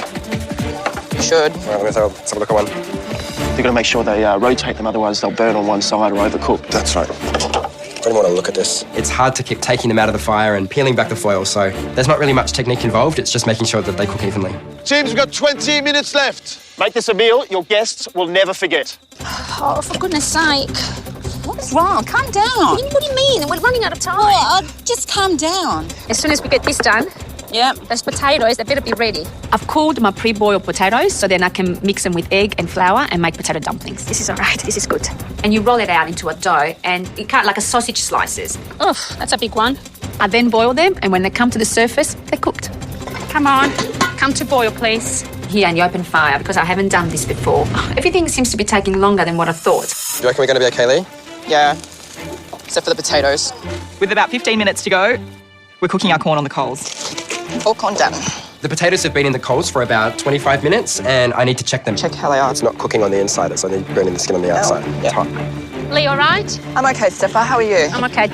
You should. All right, let's have a look at one. They've got to make sure they rotate them, otherwise they'll burn on one side or overcook. That's right. I don't want to look at this. It's hard to keep taking them out of the fire and peeling back the foil, so there's not really much technique involved. It's just making sure that they cook evenly. Teams, we've got 20 minutes left. Make this a meal your guests will never forget. Oh, for goodness sake. What's wrong? Calm down. What do you mean? We're running out of time. Oh, just calm down. As soon as we get this done, those potatoes, they better be ready. I've cooled my pre-boiled potatoes so then I can mix them with egg and flour and make potato dumplings. This is all right. This is good. And you roll it out into a dough and you cut like a sausage slices. Oh, that's a big one. I then boil them, and when they come to the surface, they're cooked. Come on. Come to boil, please. here in the open fire because I haven't done this before. Everything seems to be taking longer than what I thought. Do you reckon we're going to be okay, Lee? Yeah, except for the potatoes. With about 15 minutes to go, we're cooking our corn on the coals. All corn done. The potatoes have been in the coals for about 25 minutes, and I need to check them. Check how they are. It's not cooking on the inside, it's only burning the skin on the outside. It's hot. Lee, all right? I'm okay, Stepha. How are you? I'm okay.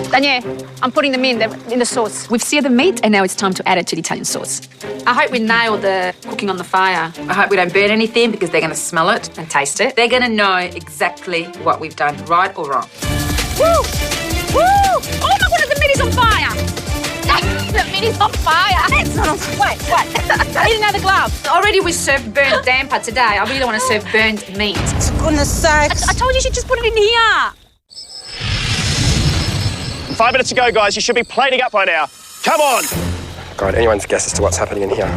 Danielle, I'm putting them in the sauce. We've seared the meat and now it's time to add it to the Italian sauce. I hope we nail the cooking on the fire. I hope we don't burn anything because they're going to smell it and taste it. They're going to know exactly what we've done, right or wrong. Woo! Woo! Oh my goodness, the meat is on fire! The meat is on fire! It's not on fire. Wait. I need another glove. Already we served burnt damper today. I really don't want to serve burnt meat. For goodness sakes. I told you she'd just put it in here. 5 minutes to go, guys. You should be plating up by now. Come on! God, anyone's guess as to what's happening in here.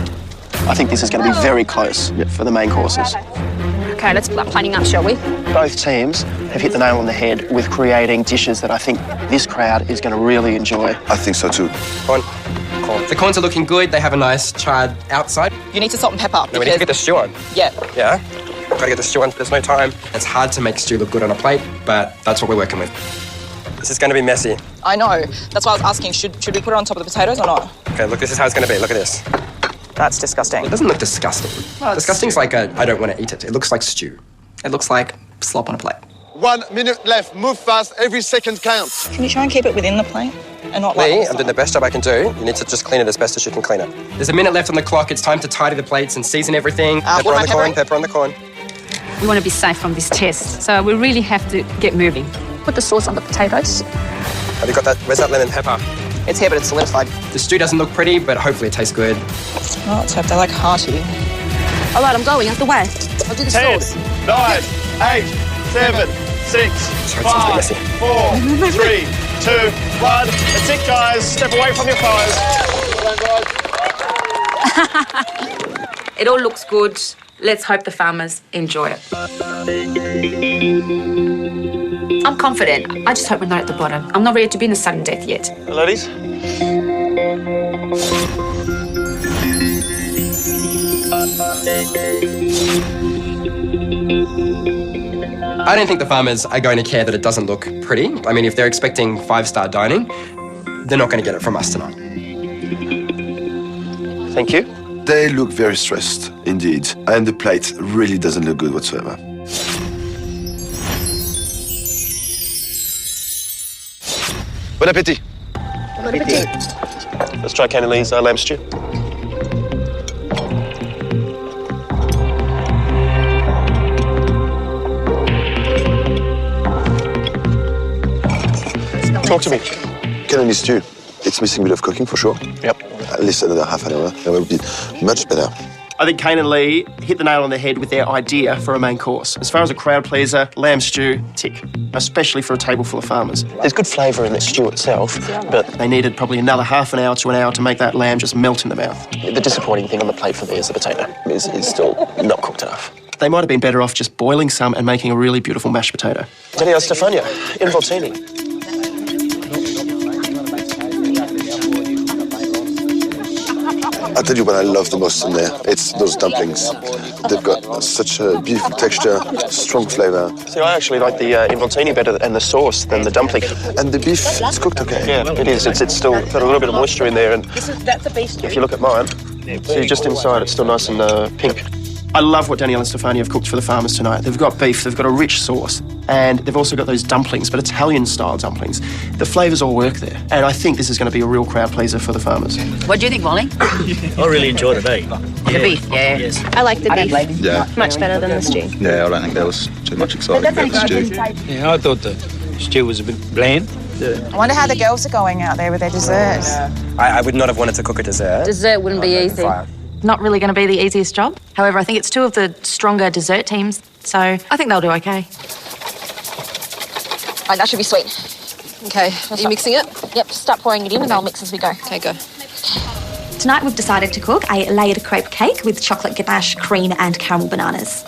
I think this is going to be very close for the main courses. Okay, let's start plating up, shall we? Both teams have hit the nail on the head with creating dishes that I think this crowd is going to really enjoy. I think so too. Corn. The corns are looking good. They have a nice charred outside. You need to salt and pepper. No, we need to get the stew on. Yeah. Yeah? Gotta get the stew on. There's no time. It's hard to make stew look good on a plate, but that's what we're working with. This is going to be messy. I know. That's why I was asking, should we put it on top of the potatoes or not? Okay, look, this is how it's going to be. Look at this. That's disgusting. It doesn't look disgusting. Well, Disgusting's like a, I don't want to eat it. It looks like stew. It looks like slop on a plate. 1 minute left. Move fast. Every second counts. Can you try and keep it within the plate and not like... Lee, I'm doing the best job I can do. You need to just clean it as best as you can clean it. There's a minute left on the clock. It's time to tidy the plates and season everything. Pepper on the corn, pepper on the corn. We want to be safe from this test, so we really have to get moving. Put the sauce on the potatoes. Have you got that? Where's that lemon pepper? It's here, but it's solidified. The stew doesn't look pretty, but hopefully it tastes good. Oh, let's hope they're like hearty. All right, I'm going. Out the way. I'll do the 10, sauce. 9, 8, 7, 6, 5, 4, 3, 2, 1. That's it, guys. Step away from your fires. It all looks good. Let's hope the farmers enjoy it. I'm confident. I just hope we're not at the bottom. I'm not ready to be in a sudden death yet. Ladies? I don't think the farmers are going to care that it doesn't look pretty. I mean, if they're expecting 5-star dining, they're not going to get it from us tonight. Thank you. They look very stressed, indeed. And the plate really doesn't look good whatsoever. Bon appétit. Bon appetit. Let's try Ken and Lee's lamb stew. Talk to me. Ken and Lee's stew. It's missing a bit of cooking for sure. Yep. At least another half an hour. That will be much better. I think Kane and Lee hit the nail on the head with their idea for a main course. As far as a crowd pleaser, lamb stew, tick. Especially for a table full of farmers. There's good flavour in the stew itself, but they needed probably another half an hour to an hour to make that lamb just melt in the mouth. The disappointing thing on the plate for me is the potato. Is still not cooked enough. They might have been better off just boiling some and making a really beautiful mashed potato. Daniele Stefania, involtini. I'll tell you what I love the most in there. It's those dumplings. They've got such a beautiful texture, strong flavour. See, I actually like the involtini better and the sauce than the dumpling. And the beef, it's cooked okay. Yeah, it is. It's still got a little bit of moisture in there. And That's a beef stew. if you look at mine, see, just inside, it's still nice and pink. I love what Daniele and Stefania have cooked for the farmers tonight. They've got beef, they've got a rich sauce, and they've also got those dumplings, but Italian-style dumplings. The flavours all work there, and I think this is going to be a real crowd pleaser for the farmers. What do you think, Molly? I really enjoyed it, eh? The beef, yeah. Yes. I like the beef. Yeah. Much better than the stew. Yeah, I don't think there was too much exciting about the stew. Yeah, I thought the stew was a bit bland. I wonder how the girls are going out there with their desserts. I would not have wanted to cook a dessert. Dessert wouldn't be easy. Fire. Not really going to be the easiest job. However, I think it's two of the stronger dessert teams, so I think they'll do okay. Right, that should be sweet. Okay, are you mixing it? Yep, start pouring it in and I'll mix as we go. Okay, go. Tonight we've decided to cook a layered crepe cake with chocolate ganache, cream and caramel bananas.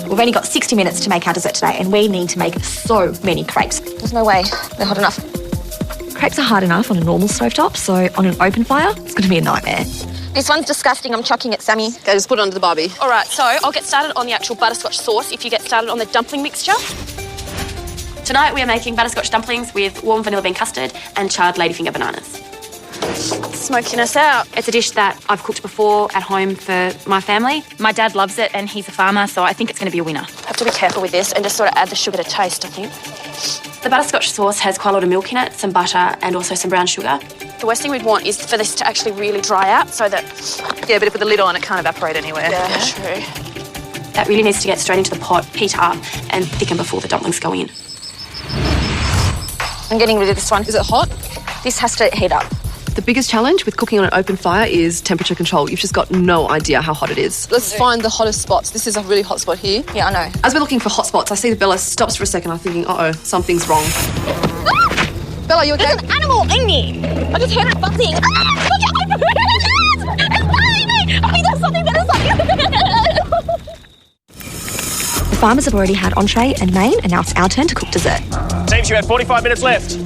We've only got 60 minutes to make our dessert today and we need to make so many crepes. There's no way they're hot enough. Crepes are hard enough on a normal stovetop, so on an open fire, it's going to be a nightmare. This one's disgusting. I'm chucking it, Sammy. Okay, just put it under the barbie. All right, so I'll get started on the actual butterscotch sauce if you get started on the dumpling mixture. Tonight we are making butterscotch dumplings with warm vanilla bean custard and charred ladyfinger bananas. Smoking us out. It's a dish that I've cooked before at home for my family. My dad loves it and he's a farmer, so I think it's going to be a winner. Have to be careful with this and just sort of add the sugar to taste, I think. The butterscotch sauce has quite a lot of milk in it, some butter and also some brown sugar. The worst thing we'd want is for this to actually really dry out so that... Yeah, but if with the lid on, it can't evaporate anywhere. Yeah, true. That really needs to get straight into the pot, heat up and thicken before the dumplings go in. I'm getting rid of this one. Is it hot? This has to heat up. The biggest challenge with cooking on an open fire is temperature control. You've just got no idea how hot it is. Let's find the hottest spots. This is a really hot spot here. Yeah, I know. As we're looking for hot spots, I see that Bella stops for a second. I'm thinking, uh-oh, something's wrong. Bella, you okay? There's an animal in me. I just heard it buzzing. Look at my It's biting me. I think there's something. The farmers have already had entree and main, and now it's our turn to cook dessert. Teams, you have 45 minutes left.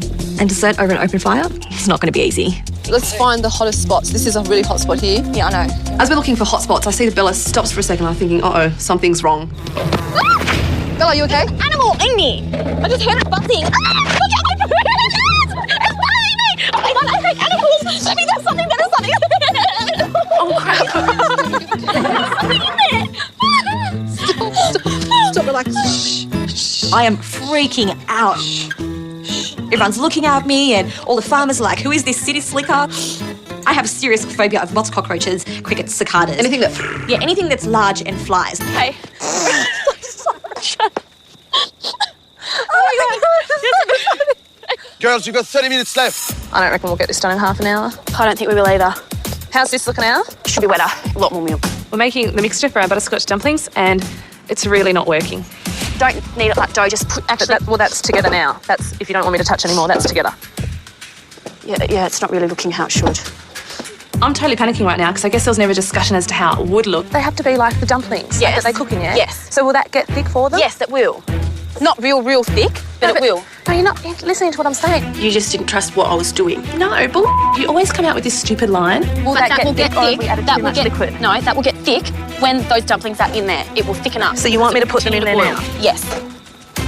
And dessert over an open fire? It's not going to be easy. Let's find the hottest spots. This is a really hot spot here. Yeah, I know. As we're looking for hot spots, I see that Bella stops for a second. I'm thinking, uh-oh, something's wrong. Bella, you okay? There's an animal in me. I just heard it buzzing. Look at my It's biting me. I hate animals. Maybe there's something. Oh, crap. Stop, relax. I am freaking out. Everyone's looking at me and all the farmers are like, who is this city slicker? I have a serious phobia of moths, cockroaches, crickets, cicadas. Anything that... Yeah, anything that's large and flies. Hey. Girls, you've got 30 minutes left. I don't reckon we'll get this done in half an hour. I don't think we will either. How's this looking now? Should be wetter. A lot more milk. We're making the mixture for our butterscotch dumplings and it's really not working. Don't need it like dough, just put actually... That's together now. That's, if you don't want me to touch anymore, that's together. Yeah, it's not really looking how it should. I'm totally panicking right now because I guess there was never a discussion as to how it would look. They have to be like the dumplings yes. that they cook in, yeah? Yes. So will that get thick for them? Yes, it will. Not real thick, but it will. No, you're not listening to what I'm saying. You just didn't trust what I was doing. No, bull. You always come out with this stupid line. Will that will get thick. That will get liquid. No, that will get thick when those dumplings are in there. It will thicken up. So you want me to put them in there now? Yes.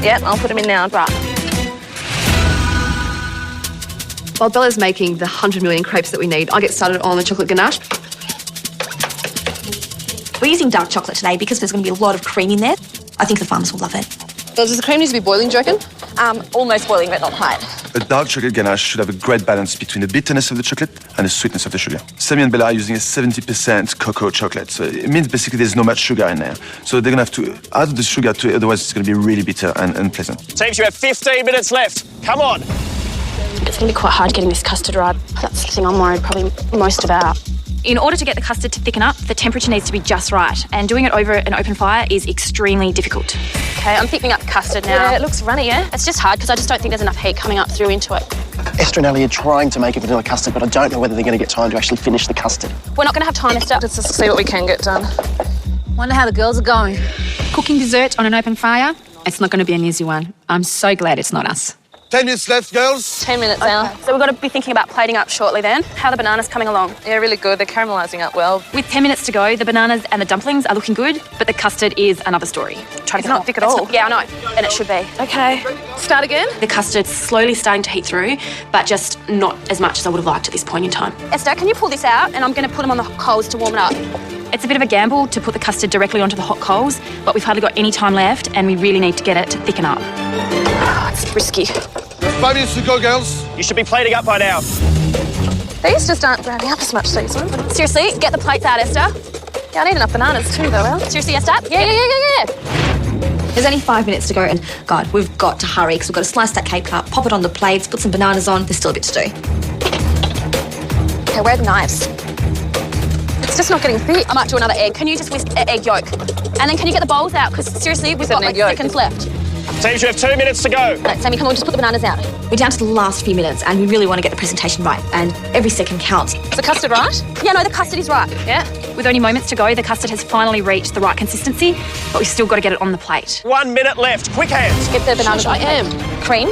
Yeah, I'll put them in now. Right. While Bella's making the 100 million crepes that we need, I'll get started on the chocolate ganache. We're using dark chocolate today because there's going to be a lot of cream in there. I think the farmers will love it. Well, does the cream need to be boiling, do you reckon? Almost boiling, but not quite. A dark chocolate ganache should have a great balance between the bitterness of the chocolate and the sweetness of the sugar. Sammy and Bella are using a 70% cocoa chocolate, so it means basically there's not much sugar in there. So they're going to have to add the sugar to it, otherwise it's going to be really bitter and unpleasant. Teams, you have 15 minutes left. Come on. It's going to be quite hard getting this custard right. That's the thing I'm worried probably most about. In order to get the custard to thicken up, the temperature needs to be just right, and doing it over an open fire is extremely difficult. Okay, I'm thickening up custard now. Yeah, it looks runny, yeah? It's just hard because I just don't think there's enough heat coming up through into it. Esther and Ellie are trying to make a vanilla custard, but I don't know whether they're going to get time to actually finish the custard. We're not going to have time, Esther. Let's just see what we can get done. Wonder how the girls are going. Cooking dessert on an open fire, it's not going to be an easy one. I'm so glad it's not us. 10 minutes left, girls. 10 minutes now. So we've got to be thinking about plating up shortly then. How are the bananas coming along? Yeah, really good. They're caramelising up well. With 10 minutes to go, the bananas and the dumplings are looking good, but the custard is another story. It's not thick at all. Yeah, I know. And it should be. Okay. Start again. The custard's slowly starting to heat through, but just not as much as I would have liked at this point in time. Esther, can you pull this out? And I'm going to put them on the coals to warm it up. It's a bit of a gamble to put the custard directly onto the hot coals, but we've hardly got any time left and we really need to get it to thicken up. It's risky. 5 minutes to go, girls. You should be plating up by now. These just aren't browning up as much, these ones. Seriously, get the plates out, Esther. Yeah, I need enough bananas too, though, Al. Seriously, Esther? Yeah. There's only 5 minutes to go and, God, we've got to hurry because we've got to slice that cake up, pop it on the plates, put some bananas on. There's still a bit to do. Okay, where are the knives? It's just not getting thick. I might do another egg. Can you just whisk an egg yolk? And then can you get the bowls out? Because seriously, we've got like seconds left. Teams, you have 2 minutes to go. Right, Sammy, come on, just put the bananas out. We're down to the last few minutes and we really want to get the presentation right, and every second counts. Is the custard right? Yeah, no, the custard is right. Yeah. With only moments to go, the custard has finally reached the right consistency, but we've still got to get it on the plate. 1 minute left. Quick hands. Get the bananas. I am. Cream.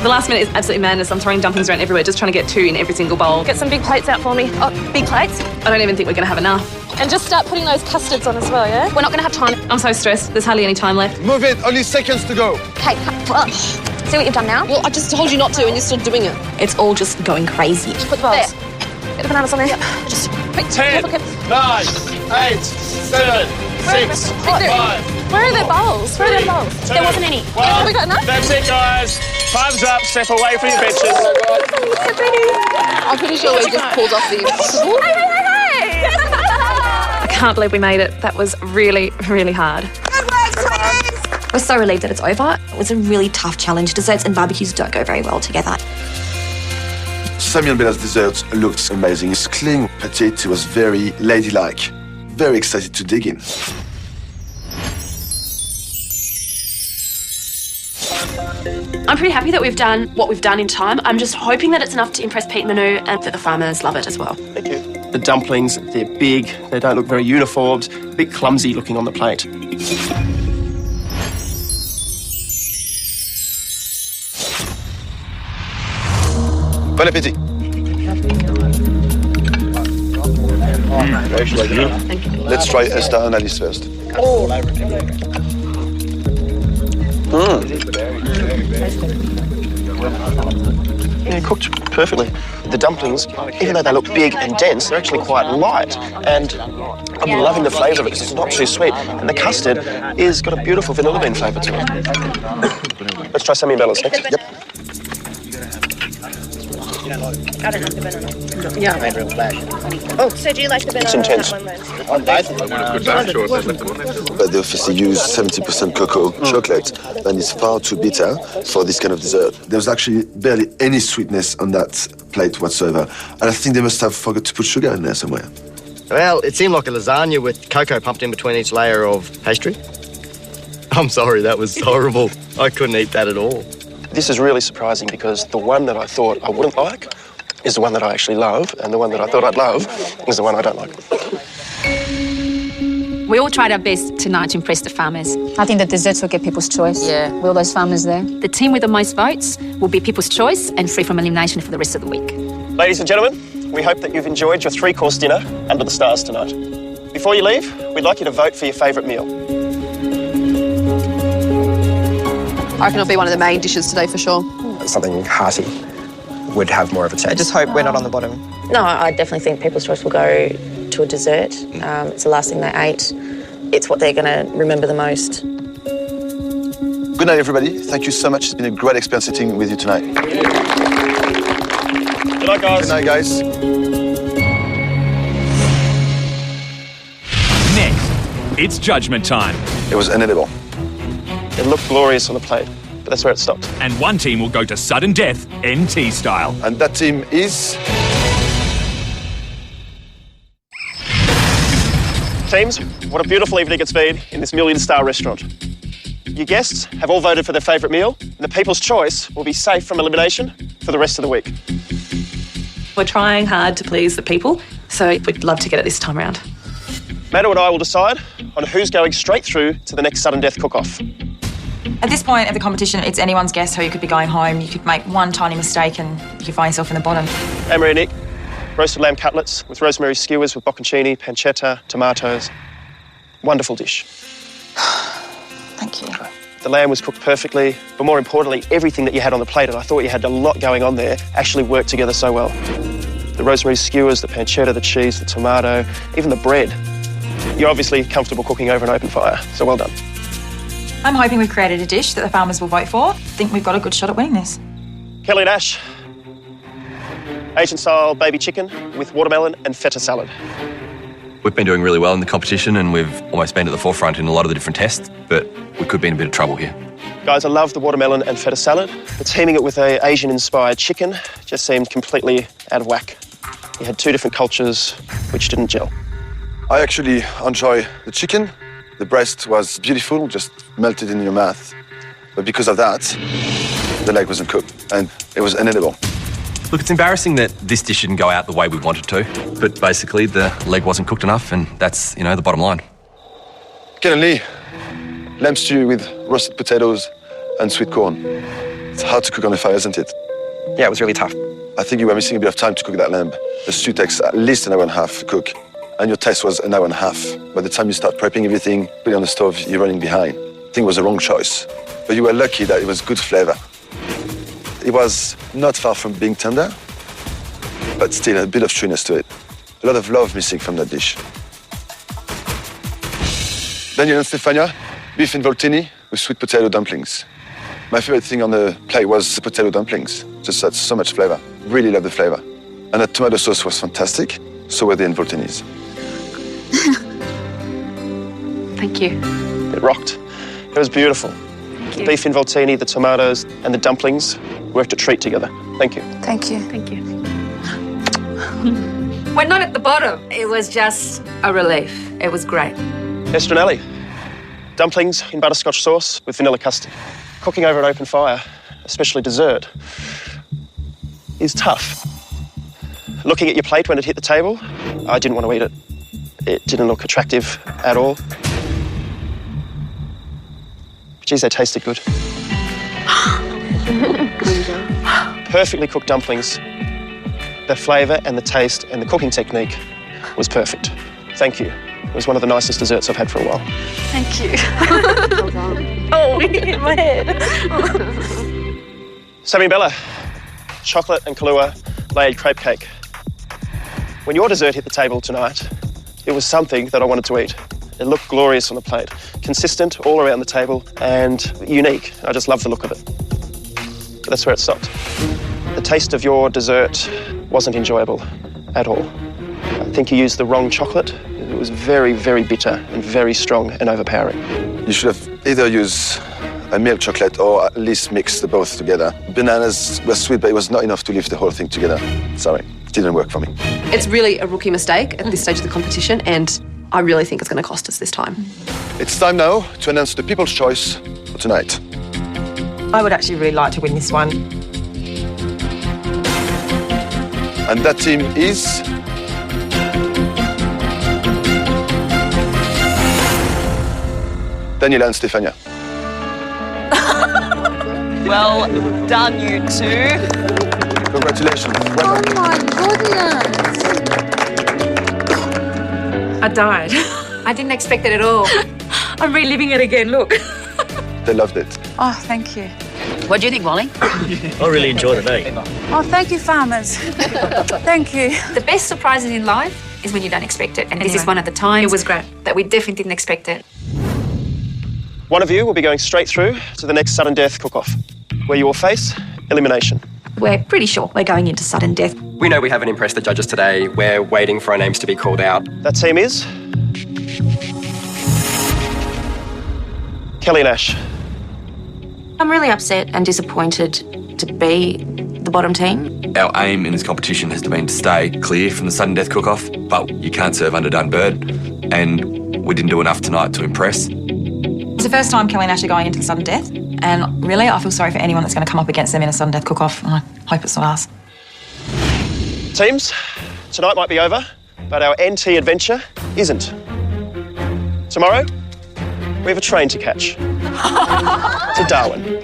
The last minute is absolutely madness. I'm throwing dumplings around everywhere, just trying to get 2 in every single bowl. Get some big plates out for me. Oh, big plates? I don't even think we're going to have enough. And just start putting those custards on as well, yeah? We're not going to have time. I'm so stressed. There's hardly any time left. Move it, only seconds to go. Okay, see what you've done now? Well, I just told you not to and you're still doing it. It's all just going crazy. Put the bowls. Get the bananas on there. Just quick. 10, 9, 8, 7, 6, 5. Where are the bowls? Where are the bowls? There wasn't any. Have we got enough? That's it, guys. Time's up. Step away from your benches. I'm pretty sure we just pulled off the... Hey! I can't believe we made it. That was really, really hard. We're so relieved that it's over. It was a really tough challenge. Desserts and barbecues don't go very well together. Sammy and Bella's dessert looked amazing. It's clean, petite, it was very ladylike. Very excited to dig in. I'm pretty happy that we've done what we've done in time. I'm just hoping that it's enough to impress Pete and Manu and that the farmers love it as well. Thank you. The dumplings, they're big, they don't look very uniformed, a bit clumsy looking on the plate. Bon appétit. Let's try Esther and Alice first. Yeah, cooked perfectly. The dumplings, even though they look big and dense, they're actually quite light. And I'm loving the flavour of it because it's not too sweet. And the custard is got a beautiful vanilla bean flavour to it. Let's try Sammy and Bella's next. Yep. I don't like the banana. Yeah. Made real flash. Oh, so do you like the banana? It's intense. But they obviously use 70% cocoa chocolate, and it's far too bitter for this kind of dessert. There was actually barely any sweetness on that plate whatsoever. And I think they must have forgot to put sugar in there somewhere. Well, it seemed like a lasagna with cocoa pumped in between each layer of pastry. I'm sorry, that was horrible. I couldn't eat that at all. This is really surprising because the one that I thought I wouldn't like is the one that I actually love, and the one that I thought I'd love is the one I don't like. We all tried our best tonight to impress the farmers. I think the desserts will get people's choice. Yeah. With all those farmers there. The team with the most votes will be people's choice and free from elimination for the rest of the week. Ladies and gentlemen, we hope that you've enjoyed your 3-course dinner under the stars tonight. Before you leave, we'd like you to vote for your favourite meal. I reckon it'll be one of the main dishes today for sure. Something hearty would have more of a taste. I just hope we're not on the bottom. No, I definitely think people's choice will go to a dessert. It's the last thing they ate. It's what they're going to remember the most. Good night, everybody. Thank you so much. It's been a great experience sitting with you tonight. Good night, guys. Good night, guys. Next, it's judgment time. It was inedible. It looked glorious on the plate, but that's where it stopped. And one team will go to sudden death, NT style. And that team is... Teams, what a beautiful evening it's been in this million-star restaurant. Your guests have all voted for their favourite meal, and the people's choice will be safe from elimination for the rest of the week. We're trying hard to please the people, so we'd love to get it this time around. Manu and I will decide on who's going straight through to the next sudden death cook-off. At this point of the competition, it's anyone's guess who you could be going home. You could make one tiny mistake and you could find yourself in the bottom. Anne-Marie and Nick, roasted lamb cutlets with rosemary skewers with bocconcini, pancetta, tomatoes. Wonderful dish. Thank you. The lamb was cooked perfectly, but more importantly, everything that you had on the plate, and I thought you had a lot going on there, actually worked together so well. The rosemary skewers, the pancetta, the cheese, the tomato, even the bread. You're obviously comfortable cooking over an open fire, so well done. I'm hoping we've created a dish that the farmers will vote for. I think we've got a good shot at winning this. Kelly and Ash, Asian-style baby chicken with watermelon and feta salad. We've been doing really well in the competition and we've almost been at the forefront in a lot of the different tests, but we could be in a bit of trouble here. Guys, I love the watermelon and feta salad, but teaming it with an Asian-inspired chicken just seemed completely out of whack. You had 2 different cultures which didn't gel. I actually enjoy the chicken. The breast was beautiful, just melted in your mouth. But because of that, the leg wasn't cooked and it was inedible. Look, it's embarrassing that this dish didn't go out the way we wanted to, but basically the leg wasn't cooked enough and that's, the bottom line. Ken and Lee, lamb stew with roasted potatoes and sweet corn. It's hard to cook on a fire, isn't it? Yeah, it was really tough. I think you were missing a bit of time to cook that lamb. The stew takes at least an hour and a half to cook, and your test was an hour and a half. By the time you start prepping everything, put it on the stove, you're running behind. I think it was the wrong choice. But you were lucky that it was good flavor. It was not far from being tender, but still a bit of chewiness to it. A lot of love missing from that dish. Daniel and Stefania, beef involtini with sweet potato dumplings. My favorite thing on the plate was the potato dumplings. Just had so much flavor. Really love the flavor. And the tomato sauce was fantastic. So were the involtinis. Thank you. It rocked. It was beautiful. The beef involtini, the tomatoes, and the dumplings worked a treat together. Thank you. Thank you. Thank you. We're not at the bottom. It was just a relief. It was great. Estronelli. Dumplings in butterscotch sauce with vanilla custard. Cooking over an open fire, especially dessert, is tough. Looking at your plate when it hit the table, I didn't want to eat it. It didn't look attractive at all. But geez, they tasted good. Perfectly cooked dumplings. The flavour and the taste and the cooking technique was perfect. Thank you. It was one of the nicest desserts I've had for a while. Thank you. Oh, it hit my head. Sammy Bella, chocolate and Kahlua layered crepe cake. When your dessert hit the table tonight, it was something that I wanted to eat. It looked glorious on the plate, consistent all around the table and unique. I just love the look of it. But that's where it stopped. The taste of your dessert wasn't enjoyable at all. I think you used the wrong chocolate. It was very, very bitter and very strong and overpowering. You should have either used a milk chocolate or at least mix the both together. Bananas were sweet, but it was not enough to lift the whole thing together. Sorry, it didn't work for me. It's really a rookie mistake at this stage of the competition, and I really think it's going to cost us this time. It's time now to announce the people's choice for tonight. I would actually really like to win this one. And that team is... Daniela and Stefania. Well done, you two. Congratulations. Oh my goodness. I died. I didn't expect it at all. I'm reliving it again, look. They loved it. Oh, thank you. What do you think, Molly? I really enjoyed it, eh? Oh, thank you, farmers. Thank you. The best surprises in life is when you don't expect it. And this is one of the times it was great that we definitely didn't expect it. One of you will be going straight through to the next sudden death cook-off, where you will face elimination. We're pretty sure we're going into sudden death. We know we haven't impressed the judges today. We're waiting for our names to be called out. That team is... Kelly Nash. I'm really upset and disappointed to be the bottom team. Our aim in this competition has been to stay clear from the sudden death cook-off, but you can't serve underdone bird, and we didn't do enough tonight to impress. It's the first time Kelly and Ash are going into sudden death, and really, I feel sorry for anyone that's going to come up against them in a sudden death cook-off, and I hope it's not us. Teams, tonight might be over, but our NT adventure isn't. Tomorrow, we have a train to catch. To Darwin.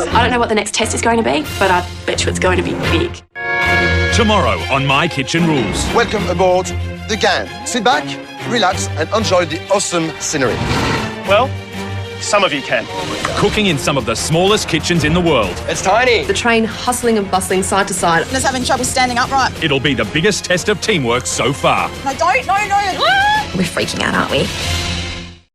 I don't know what the next test is going to be, but I bet you it's going to be big. Tomorrow on My Kitchen Rules. Welcome aboard the gang. Sit back, relax, and enjoy the awesome scenery. Well, some of you can. Cooking in some of the smallest kitchens in the world. It's tiny. The train hustling and bustling side to side. Just having trouble standing upright. It'll be the biggest test of teamwork so far. No, don't. No. We're freaking out, aren't we?